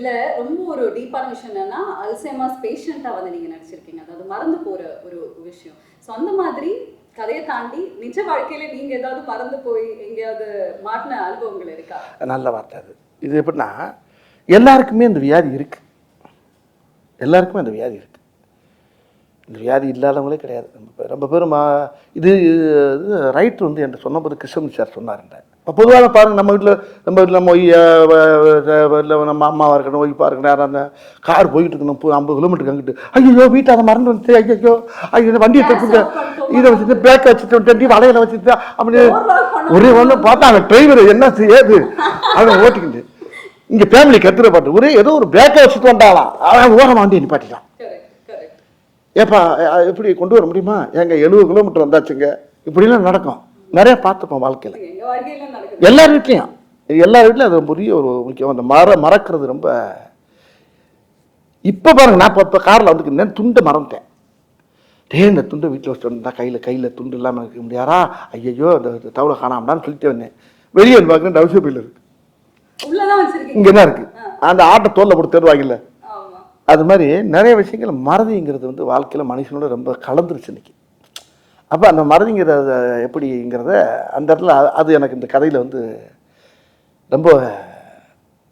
இதுல ரொம்ப ஒரு டீப்பான விஷயம் என்னன்னா அல்சைமர்ஸ் பேஷண்டா வந்து நீங்க நடிச்சிருக்கீங்க, அதாவது மறந்து போற ஒரு விஷயம். ஸோ அந்த மாதிரி கதையை தாண்டி நிஜ வாழ்க்கையில நீங்க ஏதாவது மறந்து போய் எங்கேயாவது மாட்டின அனுபவங்கள் இருக்கா? நல்ல வார்த்தை அது. இது எப்படின்னா, எல்லாருக்குமே இந்த வியாதி இருக்குது. எல்லாருக்குமே அந்த வியாதி இருக்குது. இந்த வியாதி இல்லாதவங்களே கிடையாது. ரொம்ப பேரும் இது ரைட் வந்து என்கிட்ட சொன்னபோது கிருஷ்ணன் சார் சொன்னாருன்ற. இப்போ பொதுவாக பாருங்கள், நம்ம வீட்டில் நம்ம இல்லை நம்ம அம்மாவாக இருக்கணும், ஒய்ஃபாக இருக்கணும், யாரும் அந்த கார் போயிட்டு இருக்கணும் 50 கிலோமீட்டருக்கு அங்கிட்டு, ஐயோ வீட்டை அதை மறந்து வந்துச்சு, ஐயோ ஐயோ வண்டியை தப்புங்க, இதை வச்சுட்டு பேக்கை வச்சுட்டு வலையில வச்சுட்டு அப்படி ஒரே ஒன்று பார்த்தா அவன் டிரைவர் என்ன ஏது அவன் ஓட்டிக்கிட்டு இங்கே ஃபேமிலி கத்துற பாட்டு ஒரே ஏதோ ஒரு பேக்கை வச்சுட்டு வந்தாலாம், அவன் ஓரம் வண்டியை நிப்பாட்டிட்டான். ஏப்பா எப்படி கொண்டு வர முடியுமா? எங்க 70 கிலோமீட்டர் வந்தாச்சுங்க. இப்படிலாம் நடக்கும், நிறைய பார்த்துப்போம் வாழ்க்கையில், எல்லார் வீட்லையும். எல்லார் வீட்லையும் அது பெரிய ஒரு முக்கியம். அந்த மறக்கிறது ரொம்ப. இப்போ பாருங்க, நான் இப்போ காரில் வந்துருக்கேன், துண்டை மறந்துட்டேன். இந்த துண்டை வீட்டில் வச்சுட்டு வந்தா கையில் துண்டு இல்லாமல் இருக்க முடியாரா, ஐயோ அந்த தவளை காணாமடான்னு சொல்லிட்டு வந்தேன். வெளியே வந்து பார்க்குறேன், டவுசர் பையில் இருக்கு, இங்கே என்ன இருக்கு, அந்த ஆட்டை தோலில் போட்டு தேடுவாங்கல்ல, அது மாதிரி நிறைய விஷயங்கள் மறதிங்கிறது வந்து வாழ்க்கையில் மனுஷனோட ரொம்ப கலந்துருச்சு இன்னைக்கு. அப்போ அந்த மறதிங்கிறத எப்படிங்கிறத அந்த இடத்துல அது எனக்கு இந்த கதையில் வந்து ரொம்ப